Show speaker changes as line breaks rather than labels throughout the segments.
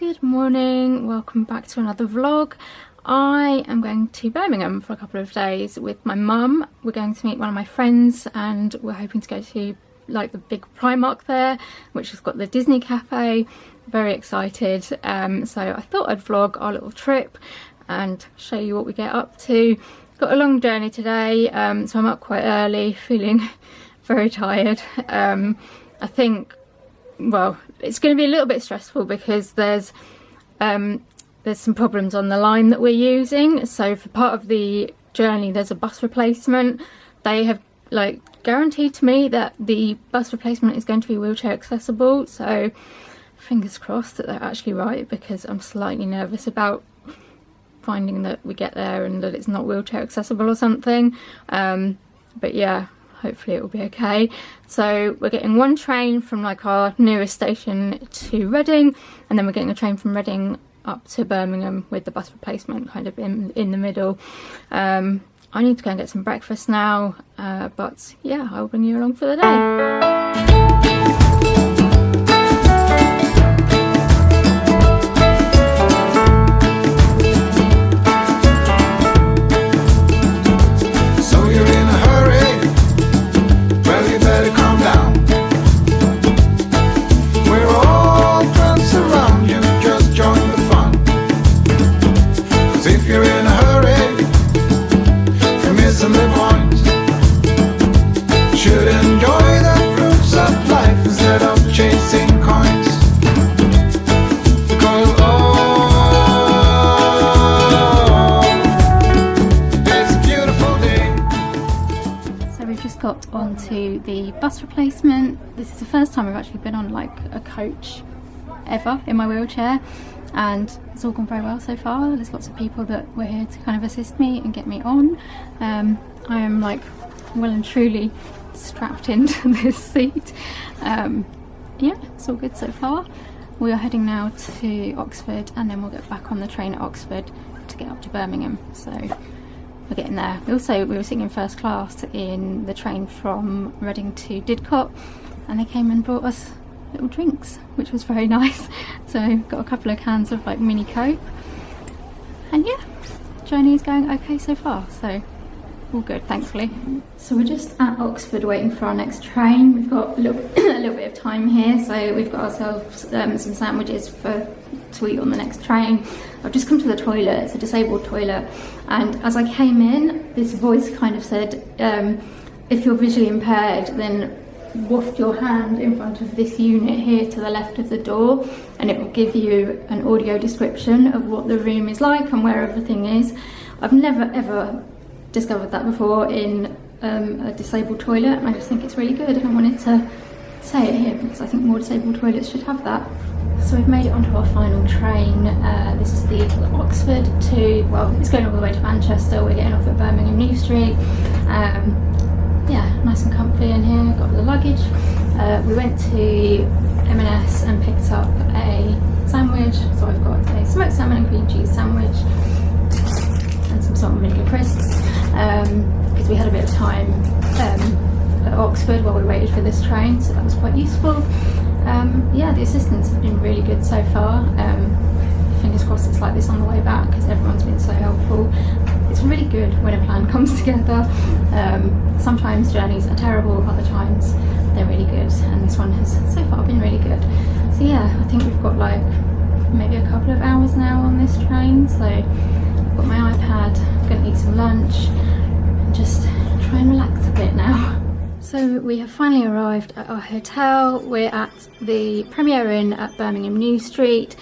Good morning, welcome back to another vlog. I am going to Birmingham for a couple of days with my mum. We're going to meet one of my friends and we're hoping to go to like the big Primark there, which has got the Disney cafe. Very excited. So I thought I'd vlog our little trip and show you what we get up to. Got a long journey today, so I'm up quite early, feeling very tired. I think, well, it's going to be a little bit stressful because there's some problems on the line that we're using. So for part of the journey there's a bus replacement. They have like guaranteed to me that the bus replacement is going to be wheelchair accessible, so fingers crossed that they're actually right, because I'm slightly nervous about finding that we get there and that it's not wheelchair accessible or something. But yeah, hopefully it will be okay. So we're getting one train from like our nearest station to Reading, and then we're getting a train from Reading up to Birmingham with the bus replacement kind of in the middle. I need to go and get some breakfast now, but yeah, I'll bring you along for the day. Got onto the bus replacement. This is the first time I've actually been on like a coach ever in my wheelchair, and it's all gone very well so far. There's lots of people that were here to kind of assist me and get me on. I am like well and truly strapped into this seat. Yeah, it's all good so far. We are heading now to Oxford, and then we'll get back on the train at Oxford to get up to Birmingham. So we're getting there. We were sitting in first class in the train from Reading to Didcot, and they came and brought us little drinks, which was very nice. So got a couple of cans of like mini Coke, and yeah, journey is going okay so far, so all good, thankfully. So we're just at Oxford waiting for our next train. We've got a little bit of time here, so we've got ourselves some sandwiches to eat on the next train. I've just come to the toilet. It's a disabled toilet, and as I came in, this voice kind of said, if you're visually impaired, then waft your hand in front of this unit here to the left of the door, and it will give you an audio description of what the room is like and where everything is. I've never ever discovered that before in a disabled toilet, and I just think it's really good, and I wanted to say it here because I think more disabled toilets should have that. So we've made it onto our final train. This is the Oxford to, well, it's going all the way to Manchester. We're getting off at Birmingham New Street. Yeah, nice and comfy in here. Got the luggage. We went to M&S and picked up a sandwich. So I've got a smoked salmon and cream cheese sandwich and some salt and vinegar crisps, because we had a bit of time at Oxford while we waited for this train, so that was quite useful. Yeah, the assistants have been really good so far. Fingers crossed it's like this on the way back, because everyone's been so helpful. It's really good when a plan comes together. Sometimes journeys are terrible, other times they're really good, and this one has so far been really good. So yeah, I think we've got like maybe a couple of hours now on this train, so I've got my iPad, I'm going to eat some lunch and just try and relax a bit now. So we have finally arrived at our hotel. We're at the Premier Inn at Birmingham New Street.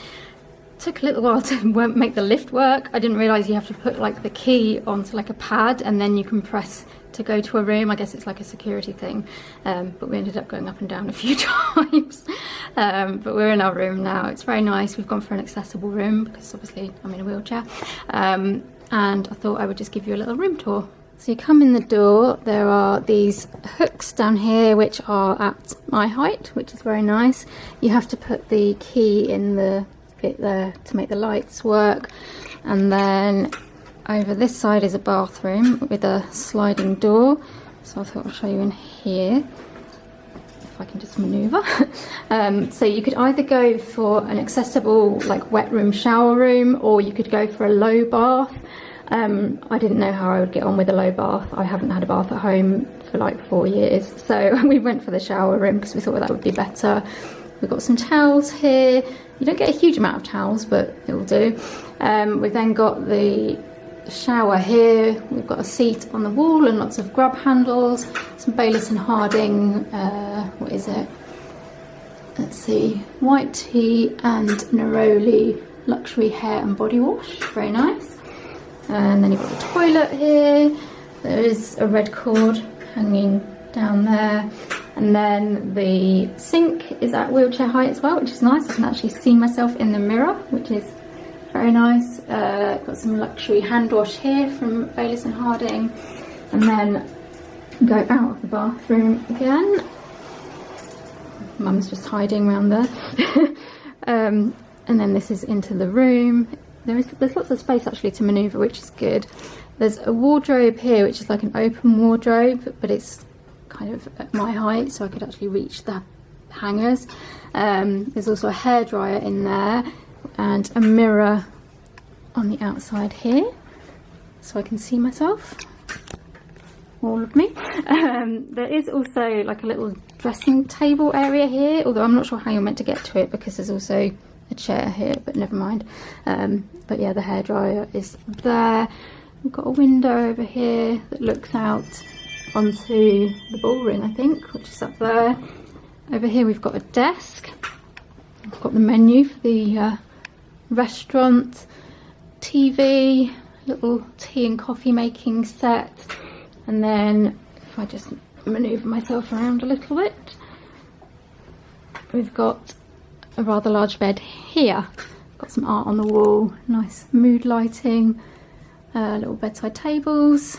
Took a little while to make the lift work. I didn't realise you have to put like the key onto like a pad and then you can press to go to a room. I guess it's like a security thing, but we ended up going up and down a few times. But we're in our room now. It's very nice. We've gone for an accessible room because obviously I'm in a wheelchair, and I thought I would just give you a little room tour. So you come in the door, there are these hooks down here which are at my height, which is very nice. You have to put the key in the bit there to make the lights work, and then over this side is a bathroom with a sliding door, so I thought I'll show you in here. if I can just manoeuvre. So you could either go for an accessible like wet room, shower room, or you could go for a low bath. I didn't know how I would get on with a low bath. I haven't had a bath at home for like 4 years, so we went for the shower room because we thought that would be better. We've got some towels here. You don't get a huge amount of towels, but it will do. We've then got the shower here. We've got a seat on the wall and lots of grab handles, some Baylis and Harding, what is it? Let's see, white tea and Neroli luxury hair and body wash, very nice. And then you've got the toilet here. There is a red cord hanging down there. And then the sink is at wheelchair height as well, which is nice. I can actually see myself in the mirror, which is very nice. Got some luxury hand wash here from Baylis and Harding. And then go out of the bathroom again. Mum's just hiding around there. And then this is into the room. There's lots of space actually to manoeuvre, which is good. There's a wardrobe here, which is like an open wardrobe, but it's kind of at my height, so I could actually reach the hangers. There's also a hairdryer in there and a mirror on the outside here, so I can see myself, all of me. There is also like a little dressing table area here, although I'm not sure how you're meant to get to it because there's also a chair here, but never mind. But yeah, the hairdryer is there. We've got a window over here that looks out onto the ballroom, I think, which is up there. Over here we've got a desk. We've got the menu for the restaurant, TV, little tea and coffee making set, and then if I just manoeuvre myself around a little bit, we've got a rather large bed here. Got some art on the wall, nice mood lighting, little bedside tables,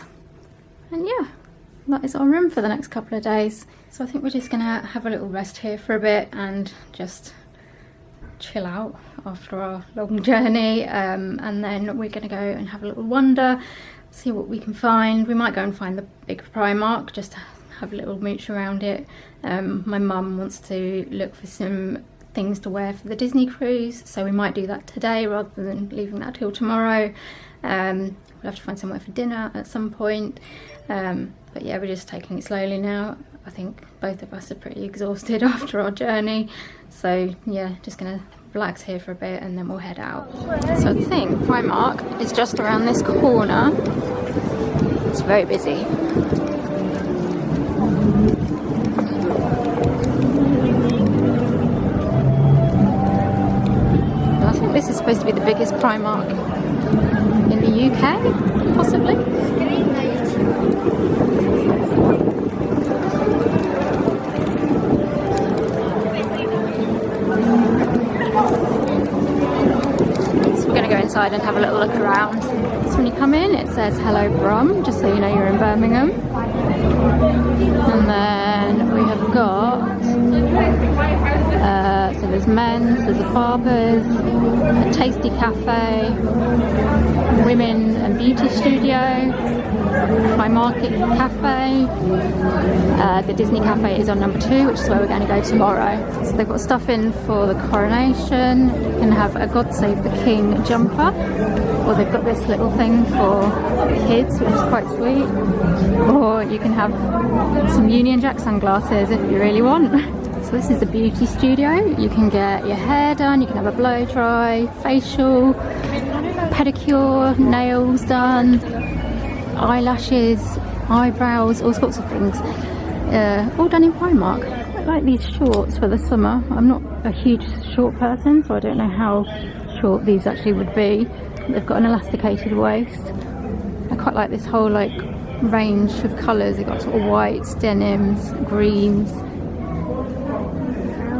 and yeah, that is our room for the next couple of days. So I think we're just gonna have a little rest here for a bit and just chill out after our long journey, and then we're gonna go and have a little wander, see what we can find. We might go and find the big Primark just to have a little mooch around it. My mum wants to look for some things to wear for the Disney cruise, so we might do that today rather than leaving that till tomorrow. We'll have to find somewhere for dinner at some point, but yeah, we're just taking it slowly now. I think both of us are pretty exhausted after our journey, so yeah, just gonna relax here for a bit and then we'll head out. So I think Primark is just around this corner. It's very busy. This is supposed to be the biggest Primark in the UK, possibly. So we're going to go inside and have a little look around. So when you come in, it says "Hello Brum," just so you know you're in Birmingham. And then we have got so there's men's, there's a barber's, a tasty cafe, women and beauty studio, Primark cafe. The Disney cafe is on number 2, which is where we're going to go tomorrow. So they've got stuff in for the coronation. You can have a God Save the King jumper, or they've got this little thing for kids, which is quite sweet. Or you can have some Union Jack sunglasses if you really want. So this is the beauty studio. You can get your hair done, you can have a blow dry, facial, pedicure, nails done, eyelashes, eyebrows, all sorts of things. All done in Primark. I like these shorts for the summer. I'm not a huge short person, so I don't know how short these actually would be. They've got an elasticated waist. I quite like this whole like range of colours. They've got sort of whites, denims, greens.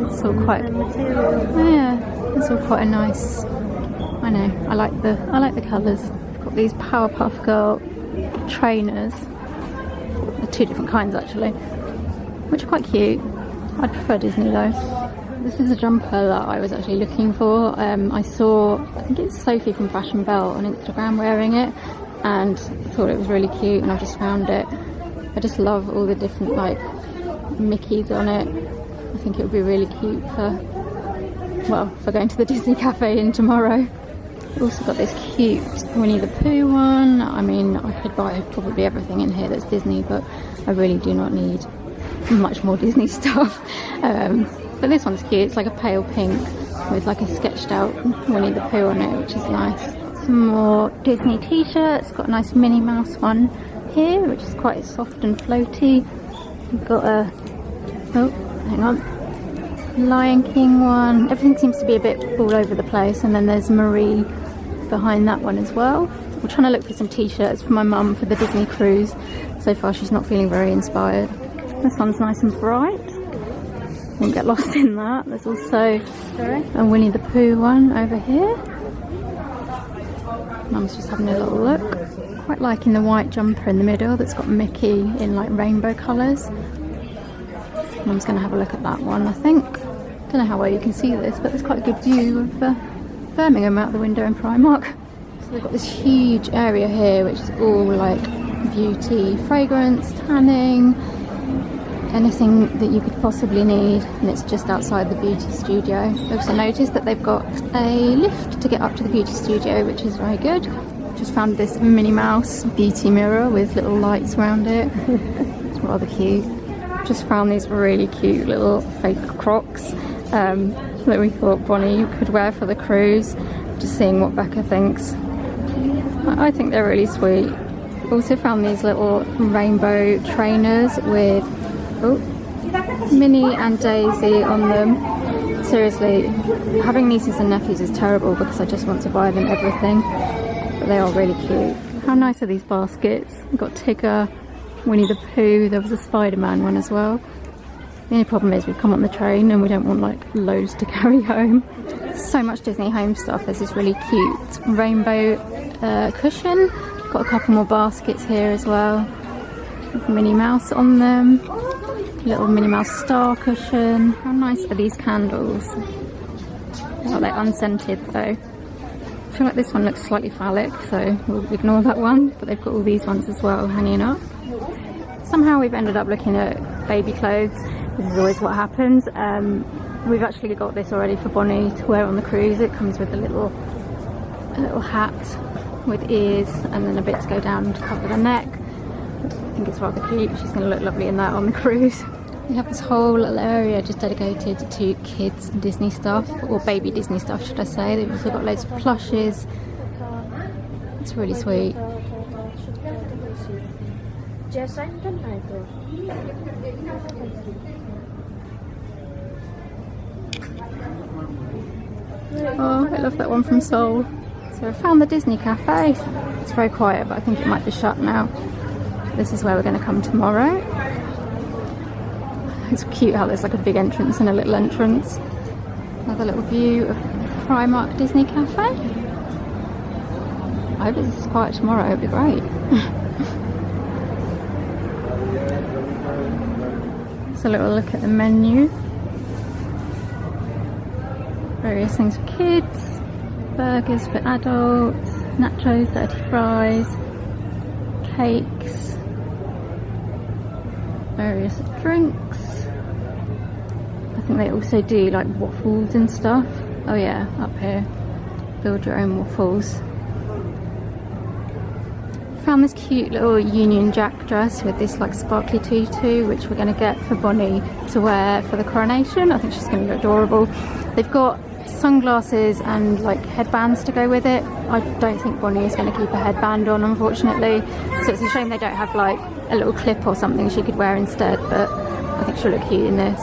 It's all quite, yeah, it's all quite a nice, I know, I like the colours. I've got these Powerpuff Girl trainers. They're 2 different kinds actually, which are quite cute. I'd prefer Disney though. This is a jumper that I was actually looking for. I saw, I think it's Sophie from Fashion Belle on Instagram wearing it, and I thought it was really cute and I just found it. I just love all the different like Mickeys on it. I think it would be really cute for, well, for going to the Disney cafe in tomorrow. We've also got this cute Winnie the Pooh one. I mean, I could buy probably everything in here that's Disney, but I really do not need much more Disney stuff. But this one's cute. It's like a pale pink with like a sketched out Winnie the Pooh on it, which is nice. Some more Disney t-shirts. Got a nice Minnie Mouse one here, which is quite soft and floaty. We've got a, oh, hang on, Lion King one. Everything seems to be a bit all over the place. And then there's Marie behind that one as well. We're trying to look for some t-shirts for my mum for the Disney cruise. So far she's not feeling very inspired. This one's nice and bright. Won't get lost in that. There's also a Winnie the Pooh one over here. Mum's just having a little look. Quite liking the white jumper in the middle that's got Mickey in like rainbow colours. Mum's going to have a look at that one, I think. Don't know how well you can see this, but there's quite a good view of Birmingham out the window in Primark. So we've got this huge area here which is all like beauty, fragrance, tanning, anything that you could possibly need, and it's just outside the beauty studio. I also noticed that they've got a lift to get up to the beauty studio, which is very good. Just found this Minnie Mouse beauty mirror with little lights around it. It's rather cute. Just found these really cute little fake Crocs that we thought Bonnie could wear for the cruise. Just seeing what Becca thinks. I think they're really sweet. Also found these little rainbow trainers with Minnie and Daisy on them. Seriously, having nieces and nephews is terrible because I just want to buy them everything, but they are really cute. How nice are these baskets? We've got Tigger, Winnie the Pooh, there was a Spider-Man one as well. The only problem is we've come on the train and we don't want like loads to carry home. So much Disney home stuff. There's this really cute rainbow cushion. Got a couple more baskets here as well with Minnie Mouse on them. Little Minnie Mouse star cushion. How nice are these candles? Oh, they're unscented though. I feel like this one looks slightly phallic, so we'll ignore that one. But they've got all these ones as well hanging up. Somehow we've ended up looking at baby clothes. This is always what happens. We've actually got this already for Bonnie to wear on the cruise. It comes with a little hat with ears and then a bit to go down to cover the neck. I think it's rather cute. She's going to look lovely in that on the cruise. We have this whole little area just dedicated to kids and Disney stuff, or baby Disney stuff should I say. They've also got loads of plushes. It's really sweet. Oh, I love that one from Seoul. So I found the Disney cafe. It's very quiet, but I think it might be shut now. This is where we're going to come tomorrow. It's cute how there's like a big entrance and a little entrance. Another little view of Primark Disney Cafe. I hope it's quiet tomorrow, it'll be great. Just a little look at the menu. Various things for kids, burgers for adults, nachos, dirty fries, cakes, various drinks. I think they also do like waffles and stuff. Oh yeah, up here, build your own waffles. Found this cute little Union Jack dress with this like sparkly tutu, which we're going to get for Bonnie to wear for the coronation. I think she's going to look adorable. They've got sunglasses and like headbands to go with it. I don't think Bonnie is going to keep a headband on, unfortunately, so it's a shame they don't have like a little clip or something she could wear instead, but I think she'll look cute in this.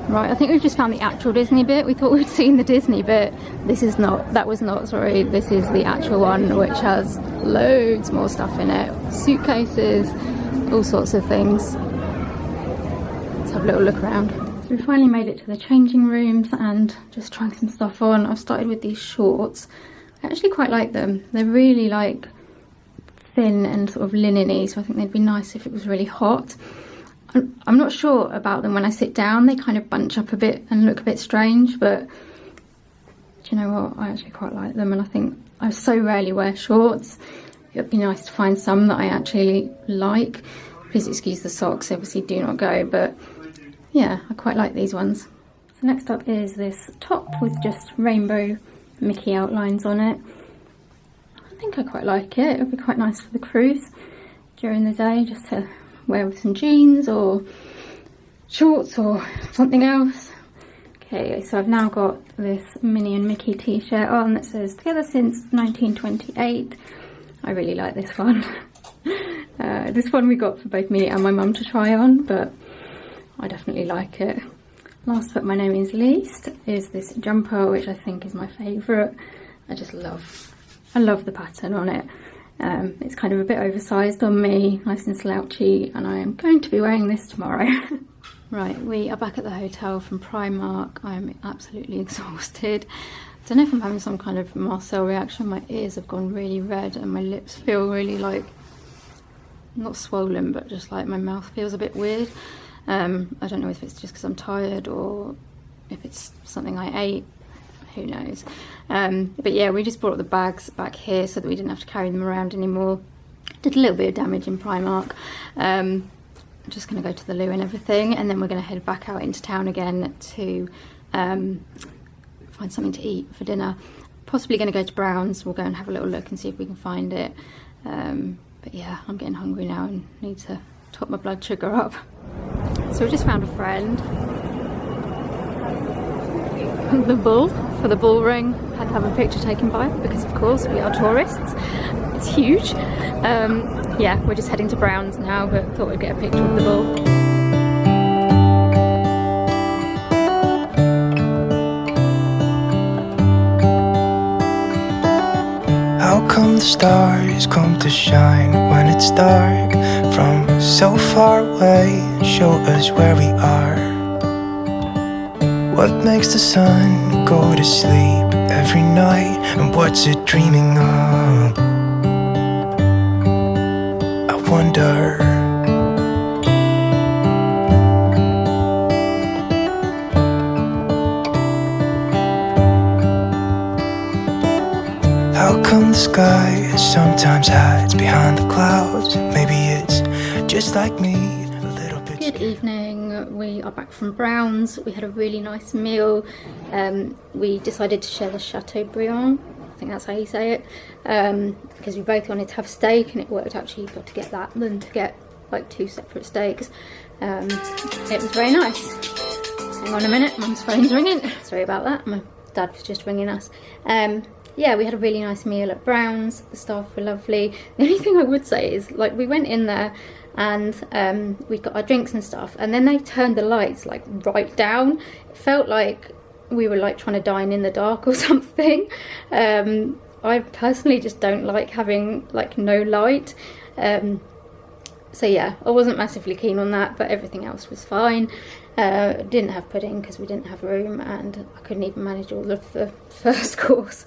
Right, I think we've just found the actual Disney bit. We thought we'd seen the Disney bit. This is not, that was not, sorry, this is the actual one, which has loads more stuff in it. Suitcases, all sorts of things. Let's have a little look around. So we finally made it to the changing rooms and just trying some stuff on. I've started with these shorts. I actually quite like them. They're really like thin and sort of linen-y, so I think they'd be nice if it was really hot. I'm not sure about them when I sit down. They kind of bunch up a bit and look a bit strange, but do you know what? I actually quite like them, and I think I so rarely wear shorts. It'd be nice to find some that I actually like. Please excuse the socks, obviously do not go, but yeah, I quite like these ones. So next up is this top with just rainbow Mickey outlines on it. I think I quite like it. It would be quite nice for the cruise during the day, just to wear with some jeans or shorts or something else. Okay, so I've now got this Minnie and Mickey t-shirt on that says together since 1928. I really like this one. This one we got for both me and my mum to try on, but I definitely like it. Last but my name is least is this jumper, which I think is my favourite. I love the pattern on it. It's kind of a bit oversized on me, nice and slouchy, and I am going to be wearing this tomorrow. Right, we are back at the hotel from Primark. I'm absolutely exhausted. I don't know if I'm having some kind of Marcel reaction. My ears have gone really red and my lips feel really like, not swollen, but just like my mouth feels a bit weird. I don't know if it's just because I'm tired or if it's something I ate. Who knows? But yeah, we just brought the bags back here so that we didn't have to carry them around anymore. Did a little bit of damage in Primark. Just going to go to the loo and everything, and then we're going to head back out into town again to find something to eat for dinner. Possibly going to go to Brown's. We'll go and have a little look and see if we can find it. But yeah, I'm getting hungry now and need to top my blood sugar up. So we just found a friend. The bull, for the bull ring. Had to have a picture taken by, because of course we are tourists. It's huge. Yeah, we're just heading to Brown's now, but thought we'd get a picture of the bull.
How come the stars come to shine when it's dark from so far away and show us where we are? What makes the sun go to sleep every night, and what's it dreaming of? I wonder. How come the sky sometimes hides behind the clouds? Maybe it's just like me, a little bit.
Good evening, we are back from Brown's. We had a really nice meal. We decided to share the Chateaubriand, I think that's how you say it, because we both wanted to have steak, and it worked out cheaper to get that than to get like 2 separate steaks. It was very nice. Hang on a minute, Mum's phone's ringing. Sorry about that, my dad was just ringing us. Yeah, we had a really nice meal at Brown's. The staff were lovely. The only thing I would say is, like, we went in there and we got our drinks and stuff, and then they turned the lights like right down. It felt like we were like trying to dine in the dark or something. I personally just don't like having like no light. So yeah, I wasn't massively keen on that, but everything else was fine. Didn't have pudding because we didn't have room, and I couldn't even manage all of the first course.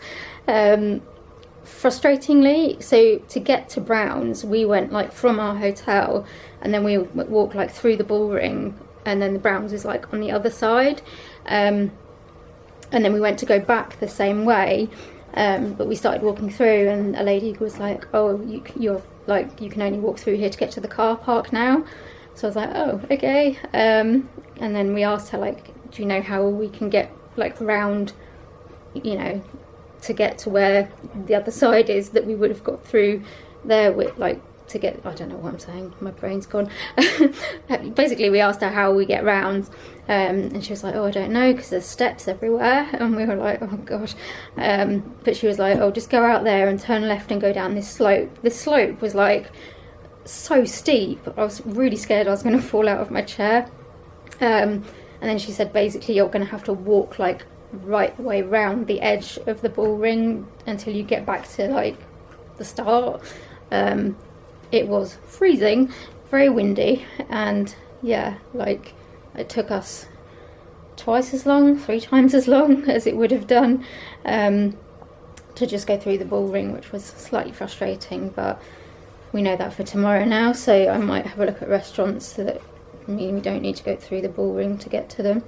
Frustratingly, so to get to Brown's, we went like from our hotel, and then we walked like through the bull ring, and then the Brown's is like on the other side, and then we went to go back the same way, but we started walking through, and a lady was like, "Oh, you're like, you can only walk through here to get to the car park now." So I was like, "Oh, okay." And then we asked her, like, "Do you know how we can get like round, you know, to get to where the other side is that we would have got through there with, like, to get," I don't know what I'm saying, my brain's gone. Basically we asked her how we get round, and she was like, "Oh, I don't know, because there's steps everywhere." And we were like, "Oh gosh." But she was like, "Oh, just go out there and turn left and go down this slope." This slope was like so steep, I was really scared I was going to fall out of my chair. And then she said, basically you're going to have to walk like right the way round the edge of the bull ring until you get back to like the start. It was freezing, very windy, and yeah, like it took us twice as long, 3 times as long as it would have done to just go through the bull ring, which was slightly frustrating, but we know that for tomorrow now, so I might have a look at restaurants so that, I mean, we don't need to go through the bull ring to get to them,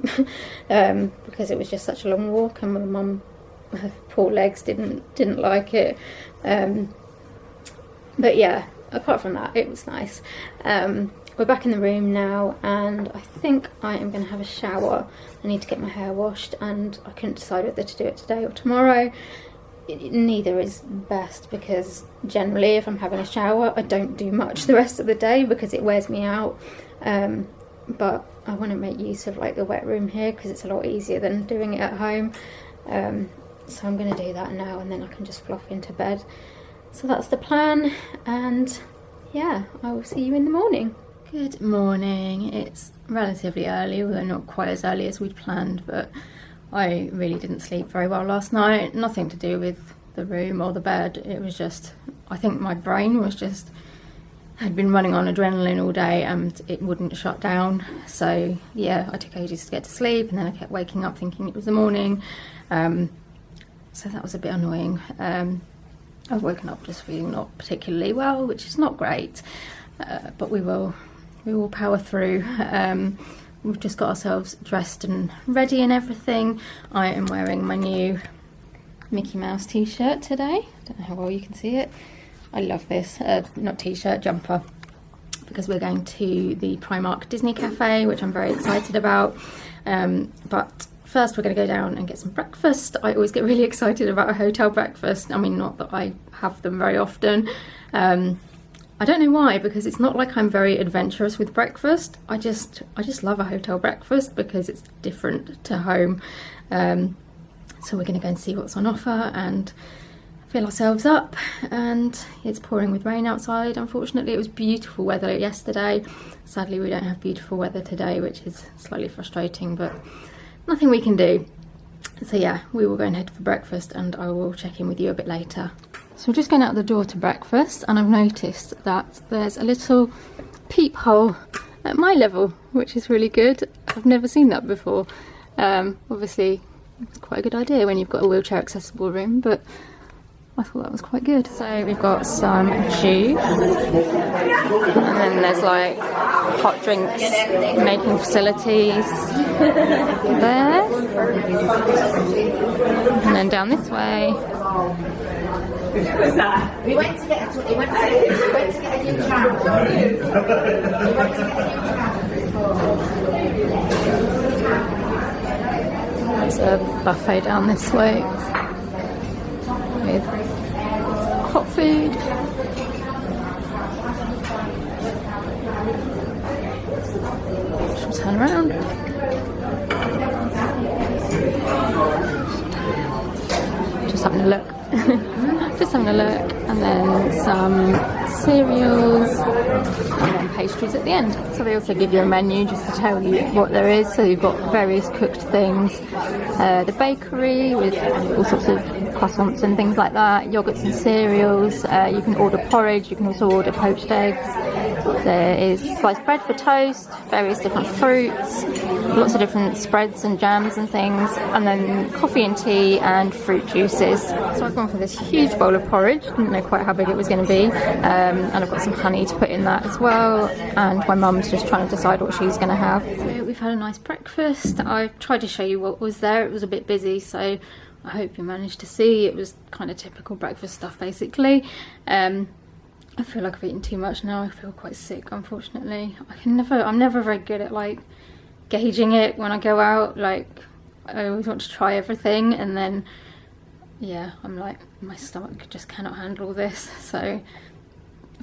because it was just such a long walk, and my mum, her poor legs didn't like it. But yeah, apart from that, it was nice. And we're back in the room now, and I think I am going to have a shower. I need to get my hair washed, and I couldn't decide whether to do it today or tomorrow. Neither is best, because generally if I'm having a shower I don't do much the rest of the day because it wears me out. But I want to make use of like the wet room here because it's a lot easier than doing it at home. So I'm going to do that now, and then I can just flop into bed. So that's the plan, and yeah, I will see you in the morning. Good morning. It's relatively early, although not quite as early as we'd planned, but I really didn't sleep very well last night. Nothing to do with the room or the bed. It was just, I think my brain was just, had been running on adrenaline all day and it wouldn't shut down. So yeah, I took ages to get to sleep, and then I kept waking up thinking it was the morning. So that was a bit annoying. I've woken up just feeling not particularly well, which is not great, but we will power through. We've just got ourselves dressed and ready and everything. I am wearing my new Mickey Mouse t-shirt today. I don't know how well you can see it. I love this, not t-shirt, jumper, because we're going to the Primark Disney Cafe, which I'm very excited about. But first we're going to go down and get some breakfast. I always get really excited about a hotel breakfast. I mean, not that I have them very often. I don't know why, because it's not like I'm very adventurous with breakfast. I just love a hotel breakfast because it's different to home. So we're going to go and see what's on offer and fill ourselves up. And it's pouring with rain outside. Unfortunately, it was beautiful weather yesterday. Sadly, we don't have beautiful weather today, which is slightly frustrating, but nothing we can do. So yeah, we will go and head for breakfast, and I will check in with you a bit later. So we're just going out the door to breakfast, and I've noticed that there's a little peephole at my level, which is really good. I've never seen that before. Obviously, it's quite a good idea when you've got a wheelchair accessible room, but I thought that was quite good. So we've got some juice, and then there's like hot drinks making facilities there, and then down this way. We went to get a new camera. There's a buffet down this way with hot food. She'll turn around. Just having a look. Just having a look, and then some cereals, and then pastries at the end. So they also give you a menu just to tell you what there is. So you've got various cooked things, the bakery with all sorts of croissants and things like that, yogurts and cereals. You can order porridge, you can also order poached eggs. There is sliced bread for toast, various different fruits, lots of different spreads and jams and things, and then coffee and tea and fruit juices. So I've gone for this huge bowl of porridge. Didn't know quite how big it was going to be, and I've got some honey to put in that as well, and my mum's just trying to decide what she's going to have. So we've had a nice breakfast. I tried to show you what was there. It was a bit busy, so I hope you managed to see. It was kind of typical breakfast stuff basically. I feel like I've eaten too much now. I feel quite sick, unfortunately. I'm never very good at like gauging it when I go out. Like, I always want to try everything, and then yeah, I'm like, my stomach just cannot handle this. So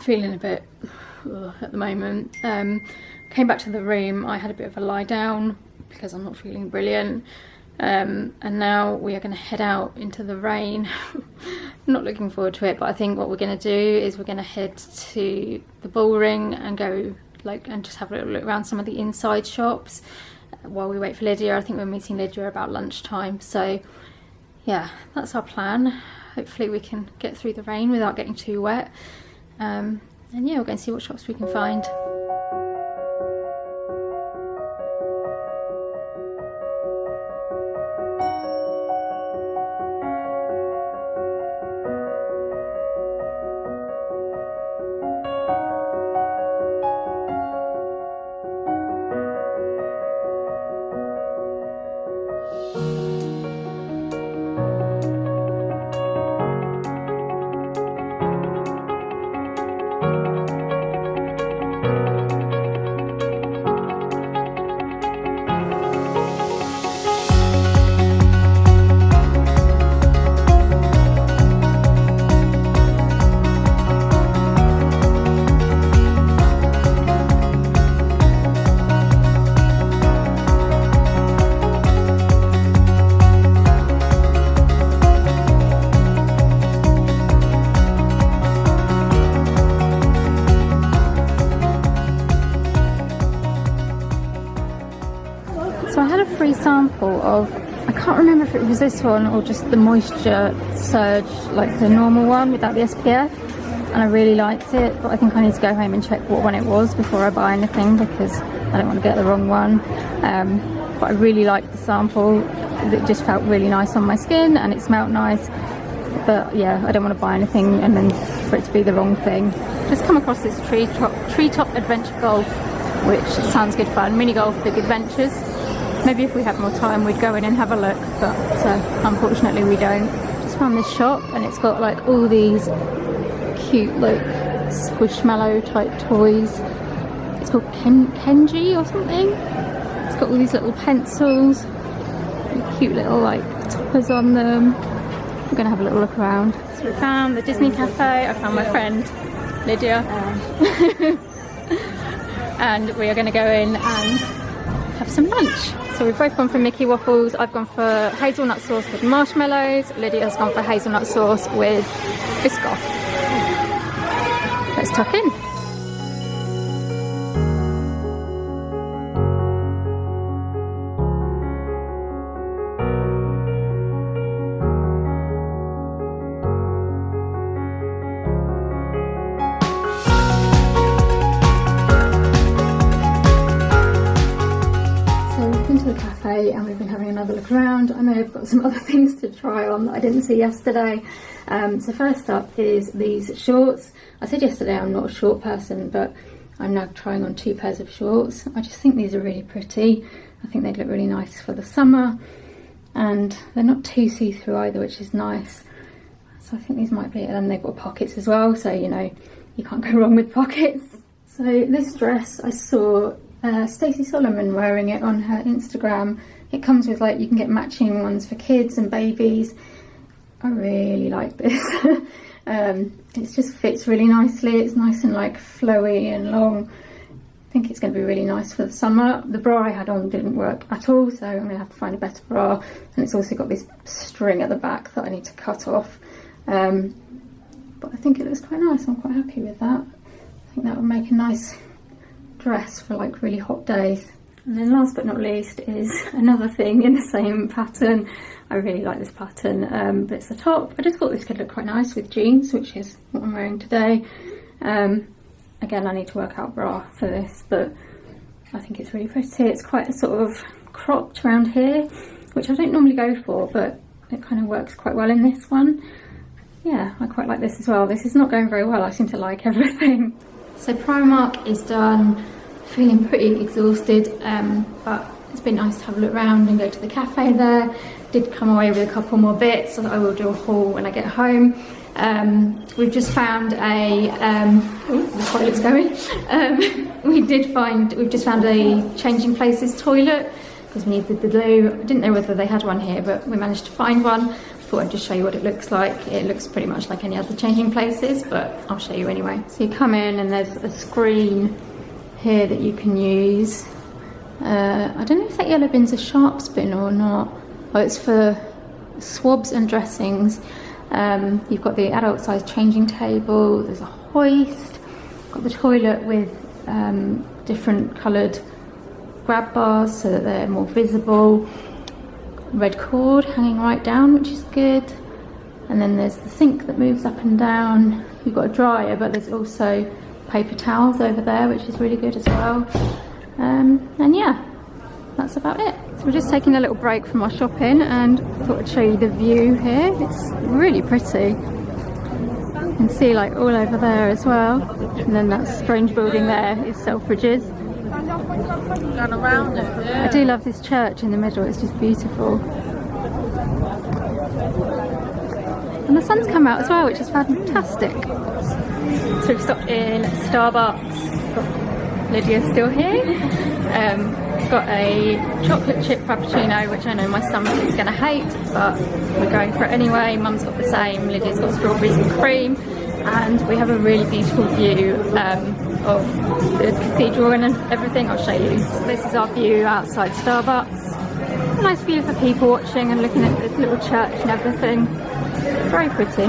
feeling a bit at the moment. Came back to the room. I had a bit of a lie down because I'm not feeling brilliant. And now we are going to head out into the rain. Not looking forward to it, but I think what we're going to do is we're going to head to the Bullring and go and just have a little look around some of the inside shops while we wait for Lydia. I think we're meeting Lydia about lunchtime, so yeah, that's our plan. Hopefully we can get through the rain without getting too wet, and yeah, we're going to see what shops we can find. sample of, I can't remember if it was this one or just the Moisture Surge, like the normal one without the SPF, and I really liked it, but I think I need to go home and check what one it was before I buy anything, because I don't want to get the wrong one. But I really liked the sample. It just felt really nice on my skin and it smelled nice, but yeah, I don't want to buy anything and then for it to be the wrong thing. Just come across this treetop adventure golf, which sounds good fun. Mini golf, big adventures. Maybe if we had more time we'd go in and have a look, but unfortunately we don't. Just found this shop and it's got like all these cute like squishmallow type toys. It's called Kenji or something. It's got all these little pencils, cute little like toppers on them. We're gonna have a little look around. So we found the Disney Cafe. I found my friend Lydia, and we are gonna go in and have some lunch. So we've both gone for Mickey waffles. I've gone for hazelnut sauce with marshmallows. Lydia's gone for hazelnut sauce with Biscoff. Let's tuck in. And we've been having another look around. I know I've got some other things to try on that I didn't see yesterday. So first up is these shorts. I said yesterday I'm not a short person, but I'm now trying on 2 pairs of shorts. I just think these are really pretty. I think they'd look really nice for the summer, and they're not too see-through either, which is nice. So I think these might be it. And they've got pockets as well, so you know you can't go wrong with pockets. So this dress, I saw Stacey Solomon wearing it on her Instagram. It comes with like, you can get matching ones for kids and babies. I really like this. It just fits really nicely. It's nice and like flowy and long. I think it's going to be really nice for the summer. The bra I had on didn't work at all, so I'm going to have to find a better bra. And it's also got this string at the back that I need to cut off. But I think it looks quite nice. I'm quite happy with that. I think that would make a nice dress for like really hot days. And then last but not least is another thing in the same pattern. I really like this pattern, but it's the top. I just thought this could look quite nice with jeans, which is what I'm wearing today. Again, I need to work out bra for this, but I think it's really pretty. It's quite a sort of cropped around here, which I don't normally go for, but it kind of works quite well in this one. Yeah, I quite like this as well. This is not going very well. I seem to like everything. So Primark is done. Feeling pretty exhausted, but it's been nice to have a look around and go to the cafe there. Did come away with a couple more bits, so I will do a haul when I get home. We've just found a the toilet's going. We've just found a changing places toilet because we needed the loo. I didn't know whether they had one here, but we managed to find one. Thought I'd just show you what it looks like. It looks pretty much like any other changing places, but I'll show you anyway. So you come in and there's a screen here that you can use. I don't know if that yellow bin's a sharps bin or not. Oh, it's for swabs and dressings. You've got the adult size changing table, there's a hoist, got the toilet with different coloured grab bars so that they're more visible. Red cord hanging right down, which is good. And then there's the sink that moves up and down. You've got a dryer, but there's also paper towels over there, which is really good as well. And yeah, that's about it. So we're just taking a little break from our shopping and thought I'd show you the view here. It's really pretty. You can see like all over there as well. And then that strange building there is Selfridges.
Gone around it, yeah.
I do love this church in the middle, it's just beautiful. And the sun's come out as well, which is fantastic. So we've stopped in Starbucks. Got Lydia still here. Got a chocolate chip frappuccino, which I know my stomach is going to hate, but we're going for it anyway. Mum's got the same. Lydia's got strawberries and cream, and we have a really beautiful view of the cathedral and everything. I'll show you. So this is our view outside Starbucks. A nice view for people watching and looking at this little church and everything. Very pretty.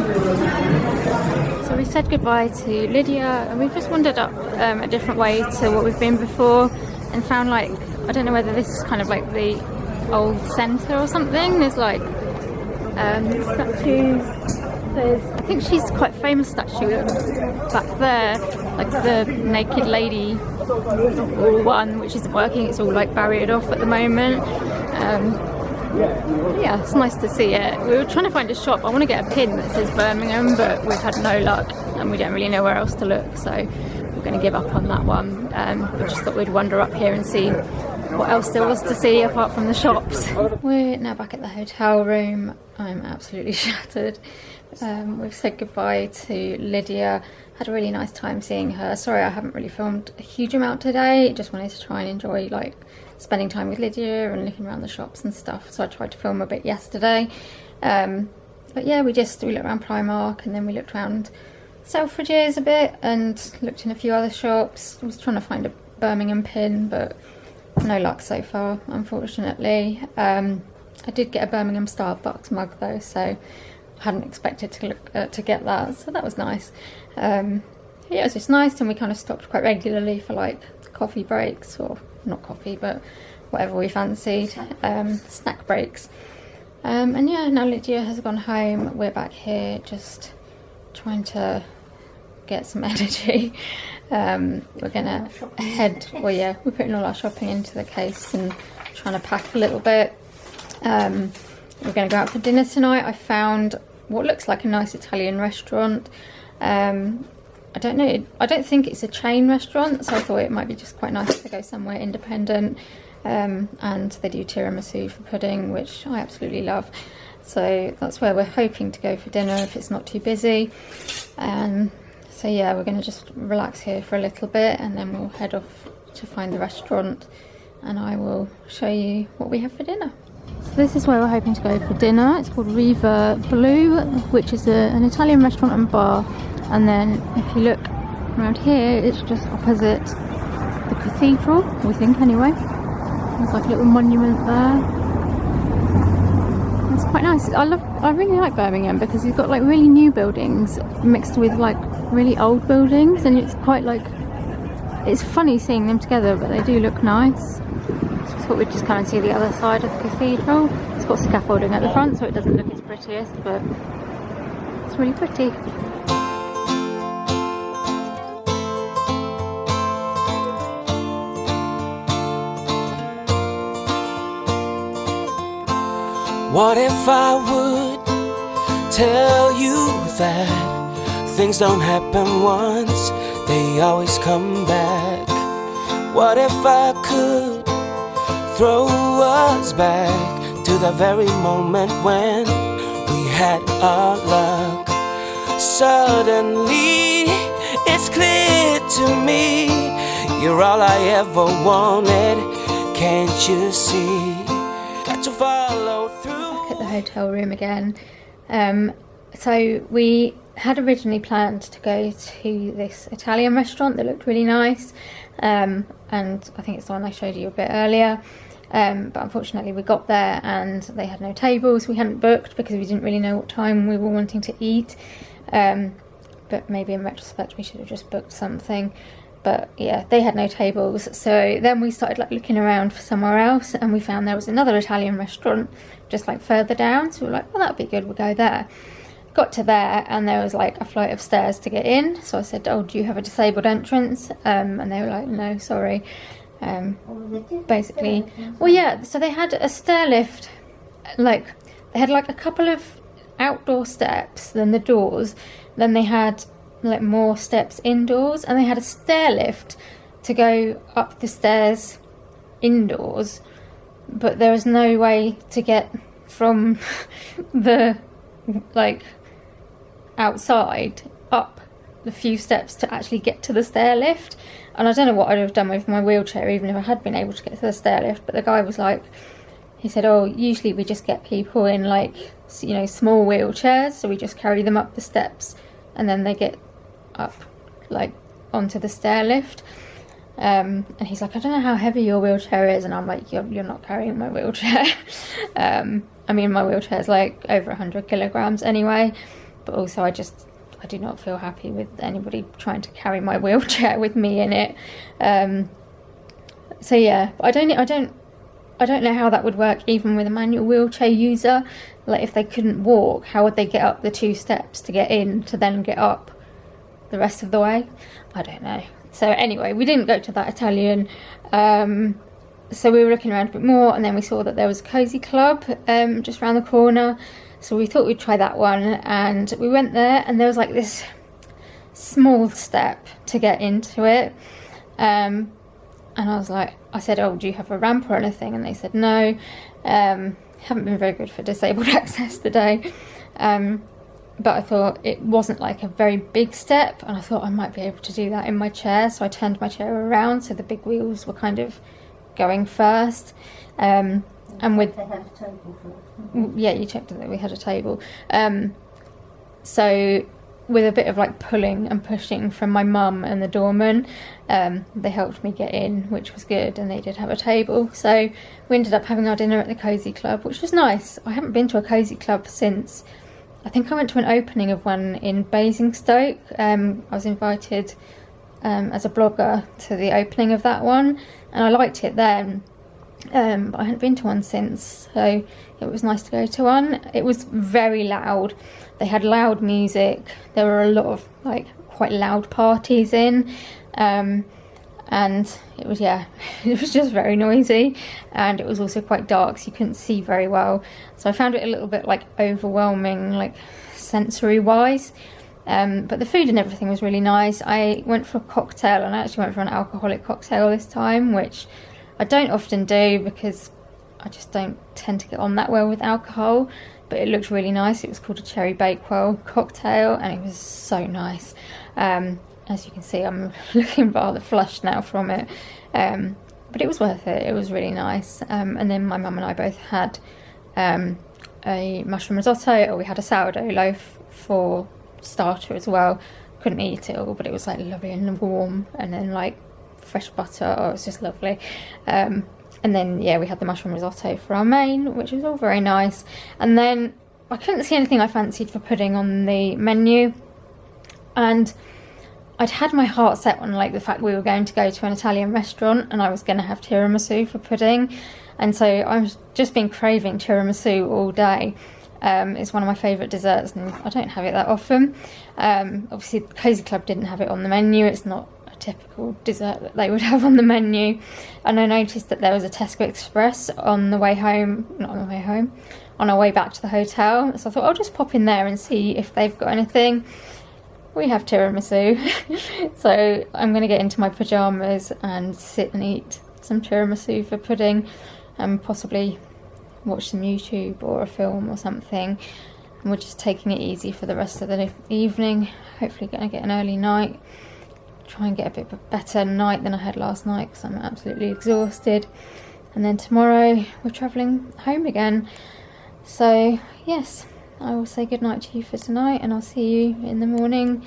So we said goodbye to Lydia and we've just wandered up a different way to what we've been before and found like, I don't know whether this is kind of like the old centre or something. There's like statues. There's, I think she's quite a famous statue back there, like the naked lady one, which isn't working. It's all like barriered off at the moment. Yeah, it's nice to see it. We were trying to find a shop. I want to get a pin that says Birmingham, but we've had no luck and we don't really know where else to look, so we're going to give up on that one. We just thought we'd wander up here and see what else there was to see apart from the shops. We're now back at the hotel room. I'm absolutely shattered. We've said goodbye to Lydia. Had a really nice time seeing her. Sorry I haven't really filmed a huge amount today. Just wanted to try and enjoy like spending time with Lydia and looking around the shops and stuff. So I tried to film a bit yesterday. But yeah, we looked around Primark and then we looked around Selfridges a bit and looked in a few other shops. I was trying to find a Birmingham pin, but no luck so far, unfortunately. I did get a Birmingham Starbucks mug though, so I hadn't expected to get that, so that was nice. Yeah, it was just nice, and we kind of stopped quite regularly for like coffee breaks, or not coffee, but whatever we fancied, snack breaks. And yeah, now Lydia has gone home. We're back here just trying to get some energy. We're gonna head, well yeah, we're putting all our shopping into the case and trying to pack a little bit. We're gonna go out for dinner tonight. I found what looks like a nice Italian restaurant. I don't know, I don't think it's a chain restaurant, so I thought it might be just quite nice to go somewhere independent. And they do tiramisu for pudding, which I absolutely love. So that's where we're hoping to go for dinner if it's not too busy. So yeah, we're going to just relax here for a little bit and then we'll head off to find the restaurant and I will show you what we have for dinner. So this is where we're hoping to go for dinner. It's called Riva Blu, which is an Italian restaurant and bar. And then if you look around here, it's just opposite the cathedral, we think anyway. There's like a little monument there. It's quite nice. I really like Birmingham because you've got like really new buildings mixed with like really old buildings, and it's quite like, it's funny seeing them together, but they do look nice. So I thought we'd just come and see the other side of the cathedral. It's got scaffolding at the front, so it doesn't look its prettiest, but it's really pretty.
What if I would tell you that things don't happen once, they always come back? What if I could throw us back to the very moment when we had our luck? Suddenly it's clear to me, you're all I ever wanted, can't you see? Got to follow through.
Back at the hotel room again. So we had originally planned to go to this Italian restaurant that looked really nice, and I think it's the one I showed you a bit earlier, but unfortunately we got there and they had no tables. We hadn't booked because we didn't really know what time we were wanting to eat, but maybe in retrospect we should have just booked something. But yeah, they had no tables, so then we started like looking around for somewhere else, and we found there was another Italian restaurant just like further down, so we were like, well, that'd be good, we'll go there. Got to there and there was like a flight of stairs to get in, so I said, oh, do you have a disabled entrance? And they were like, no, sorry. Basically, well yeah, so they had a stair lift, like they had like a couple of outdoor steps, then the doors, then they had like more steps indoors, and they had a stair lift to go up the stairs indoors, but there was no way to get from the like outside up the few steps to actually get to the stair lift. And I don't know what I'd have done with my wheelchair even if I had been able to get to the stair lift, but the guy was like, he said, oh, usually we just get people in like, you know, small wheelchairs, so we just carry them up the steps and then they get up like onto the stair lift. And he's like, I don't know how heavy your wheelchair is, and I'm like, you're not carrying my wheelchair. I mean, my wheelchair is like over 100 kilograms anyway, but also I do not feel happy with anybody trying to carry my wheelchair with me in it. So yeah, but I don't I don't know how that would work even with a manual wheelchair user. Like if they couldn't walk, how would they get up the 2 steps to get in to then get up the rest of the way? I don't know. So anyway, we didn't go to that Italian. So we were looking around a bit more, and then we saw that there was a cozy club just around the corner. So we thought we'd try that one, and we went there, and there was like this small step to get into it. And I said, oh, do you have a ramp or anything? And they said no. Haven't been very good for disabled access today. But I thought it wasn't like a very big step, and I thought I might be able to do that in my chair. So I turned my chair around so the big wheels were kind of going first. And with
They had a table first.
yeah, you checked that we had a table. So with a bit of like pulling and pushing from my mum and the doorman, they helped me get in, which was good, and they did have a table. So we ended up having our dinner at the Cozy Club, which was nice. I haven't been to a Cozy Club since, I think I went to an opening of one in Basingstoke. I was invited as a blogger to the opening of that one, and I liked it then. But I hadn't been to one since, so it was nice to go to one. It was very loud. They had loud music. There were a lot of like quite loud parties in, and it was, yeah, it was just very noisy, and it was also quite dark, so you couldn't see very well. So I found it a little bit like overwhelming, like sensory wise. But the food and everything was really nice. I went for a cocktail, and I actually went for an alcoholic cocktail this time, which I don't often do because I just don't tend to get on that well with alcohol, but it looked really nice. It was called a Cherry Bakewell cocktail, and it was so nice. As you can see, I'm looking rather flushed now from it, but it was worth it. It was really nice. And then my mum and I both had a mushroom risotto, or we had a sourdough loaf for starter as well. Couldn't eat it all, but it was like lovely and warm, and then like fresh butter. Oh, it was just lovely. And then yeah, we had the mushroom risotto for our main, which was all very nice. And then I couldn't see anything I fancied for pudding on the menu, and I'd had my heart set on like the fact we were going to go to an Italian restaurant and I was going to have tiramisu for pudding, and so I've just been craving tiramisu all day. It's one of my favourite desserts, and I don't have it that often. Obviously the Cozy Club didn't have it on the menu. It's not a typical dessert that they would have on the menu, and I noticed that there was a Tesco Express on the way home, not on the way home, on our way back to the hotel. So I thought I'll just pop in there and see if they've got anything. We have tiramisu. So I'm going to get into my pyjamas and sit and eat some tiramisu for pudding, and possibly watch some YouTube or a film or something. And we're just taking it easy for the rest of the evening. Hopefully going to get an early night. Try and get a bit better night than I had last night because I'm absolutely exhausted. And then tomorrow we're travelling home again. So yes, I will say goodnight to you for tonight, and I'll see you in the morning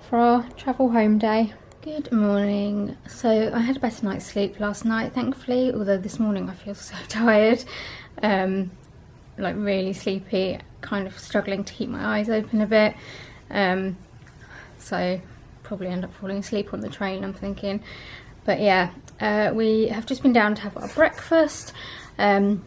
for our travel home day. Good morning. So I had a better night's sleep last night, thankfully, although this morning I feel so tired, like really sleepy, kind of struggling to keep my eyes open a bit. So probably end up falling asleep on the train, I'm thinking. But yeah, we have just been down to have our breakfast. I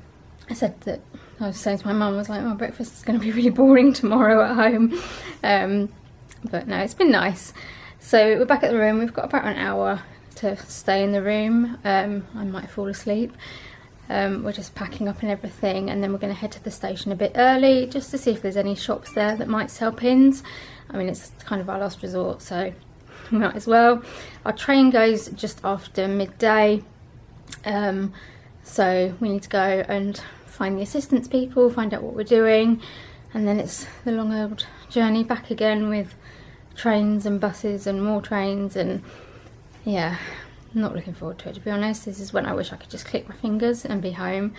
said that I was saying to my mum, I was like, oh, breakfast is going to be really boring tomorrow at home. But no, it's been nice. So we're back at the room. We've got about an hour to stay in the room. I might fall asleep. We're just packing up and everything, and then we're going to head to the station a bit early just to see if there's any shops there that might sell pins. I mean, it's kind of our last resort, so we might as well. Our train goes just after midday, so we need to go and find the assistance people, find out what we're doing, and then it's the long old journey back again with trains and buses and more trains, and yeah, not looking forward to it, to be honest. This is when I wish I could just click my fingers and be home,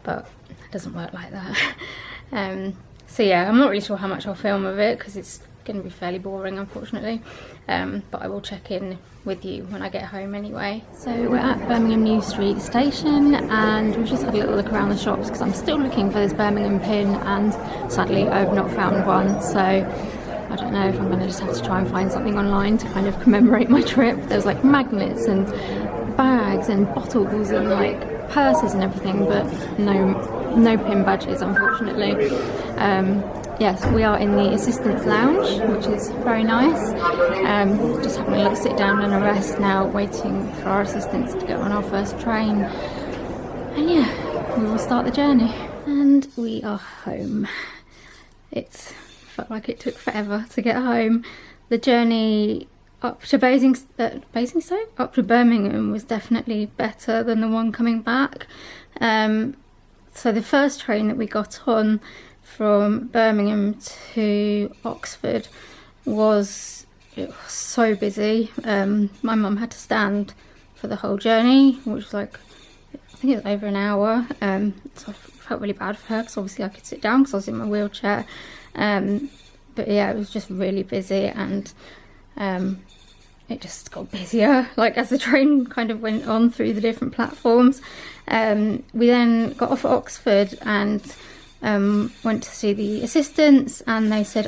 but it doesn't work like that. So yeah, I'm not really sure how much I'll film of it because it's going to be fairly boring, unfortunately, but I will check in with you when I get home anyway. So we're at Birmingham New Street station, and we've just had a little look around the shops because I'm still looking for this Birmingham pin, and sadly I've not found one, so I don't know if I'm going to just have to try and find something online to kind of commemorate my trip. There's like magnets and bags and bottles and like purses and everything, but no pin badges, unfortunately. Yes, we are in the assistant's lounge, which is very nice. Just having a little sit down and a rest now, waiting for our assistants to go on our first train. And yeah, we will start the journey. And we are home. It felt like it took forever to get home. The journey up to up to Birmingham was definitely better than the one coming back. So the first train that we got on from Birmingham to Oxford was so busy. My mum had to stand for the whole journey, which was like, I think it was over an hour. So I felt really bad for her because obviously I could sit down because I was in my wheelchair. But yeah, it was just really busy, and it just got busier like as the train kind of went on through the different platforms. We then got off at Oxford and went to see the assistants, and they said,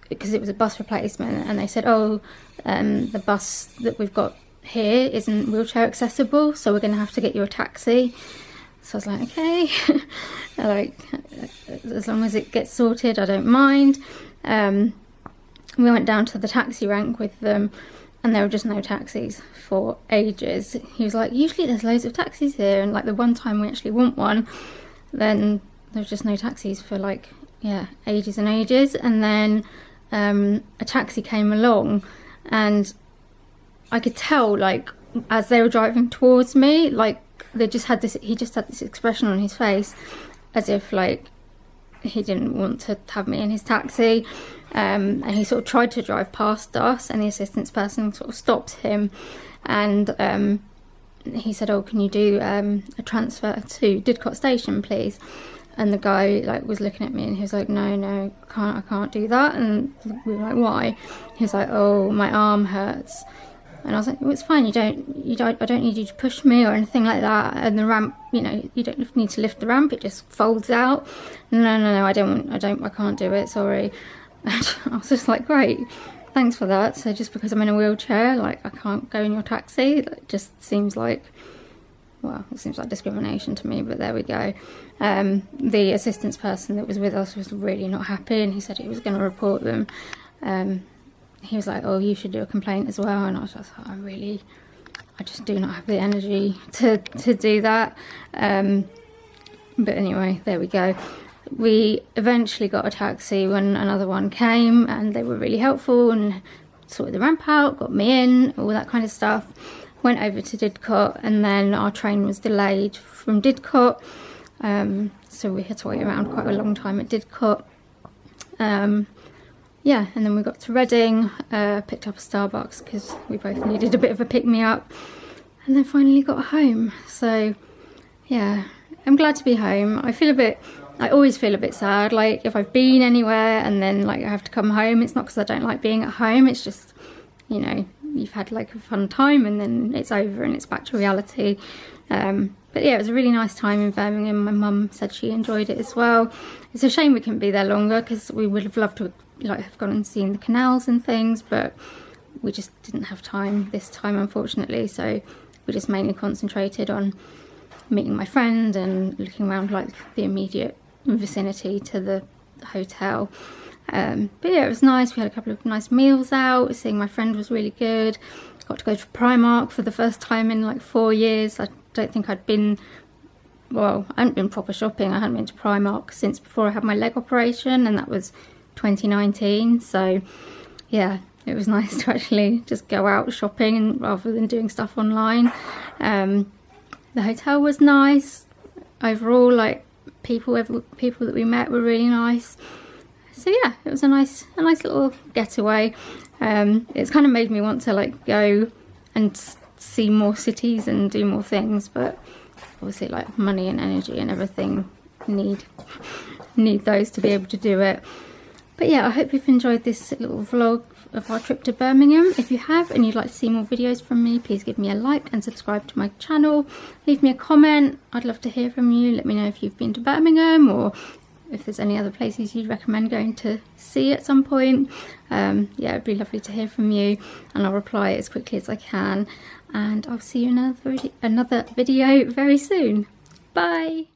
because it was a bus replacement, and they said, the bus that we've got here isn't wheelchair accessible, so we're going to have to get you a taxi. So I was like, okay, like as long as it gets sorted, I don't mind. We went down to the taxi rank with them, and there were just no taxis for ages. He was like, usually there's loads of taxis here, and like the one time we actually want one, then there's just no taxis for like, yeah, ages and ages. And then a taxi came along, and I could tell, like, as they were driving towards me, like he just had this expression on his face as if like he didn't want to have me in his taxi. And he sort of tried to drive past us, and the assistance person sort of stopped him, and he said, can you do a transfer to Didcot station, please? And the guy like was looking at me, and he was like, no, I can't do that. And we were like, why? He was like, my arm hurts. And I was like, well, it's fine, I don't need you to push me or anything like that. And the ramp, you don't need to lift the ramp, it just folds out. No, I can't do it, sorry. And I was just like, great, thanks for that. So just because I'm in a wheelchair, like I can't go in your taxi, it just seems like, well, it seems like discrimination to me, but there we go. The assistance person that was with us was really not happy, and he said he was going to report them. He was like, you should do a complaint as well. And I was just like, I just do not have the energy to do that. But anyway, there we go. We eventually got a taxi when another one came, and they were really helpful and sorted the ramp out, got me in, all that kind of stuff. Went over to Didcot, and then our train was delayed from Didcot. So we had to wait around quite a long time at Didcot. Yeah, and then we got to Reading, picked up a Starbucks because we both needed a bit of a pick-me-up, and then finally got home. So yeah, I'm glad to be home. I always feel a bit sad, like if I've been anywhere and then like I have to come home. It's not because I don't like being at home, it's just, you've had like a fun time and then it's over and it's back to reality. But yeah, it was a really nice time in Birmingham. My mum said she enjoyed it as well. It's a shame we couldn't be there longer because we would have loved to have gone and seen the canals and things, but we just didn't have time this time, unfortunately. So we just mainly concentrated on meeting my friend and looking around like the immediate vicinity to the hotel. But yeah, it was nice. We had a couple of nice meals out. Seeing my friend was really good. Got to go to Primark for the first time in like 4 years. I don't think I'd been, I hadn't been proper shopping. I hadn't been to Primark since before I had my leg operation, and that was 2019. So yeah, it was nice to actually just go out shopping rather than doing stuff online. The hotel was nice overall. Like people that we met were really nice. So yeah, it was a nice little getaway. It's kind of made me want to like go and see more cities and do more things, but obviously like money and energy and everything need those to be able to do it. But yeah, I hope you've enjoyed this little vlog of our trip to Birmingham. If you have and you'd like to see more videos from me, please give me a like and subscribe to my channel. Leave me a comment. I'd love to hear from you. Let me know if you've been to Birmingham or if there's any other places you'd recommend going to see at some point. Yeah, it'd be lovely to hear from you, and I'll reply as quickly as I can, and I'll see you in another video very soon. Bye.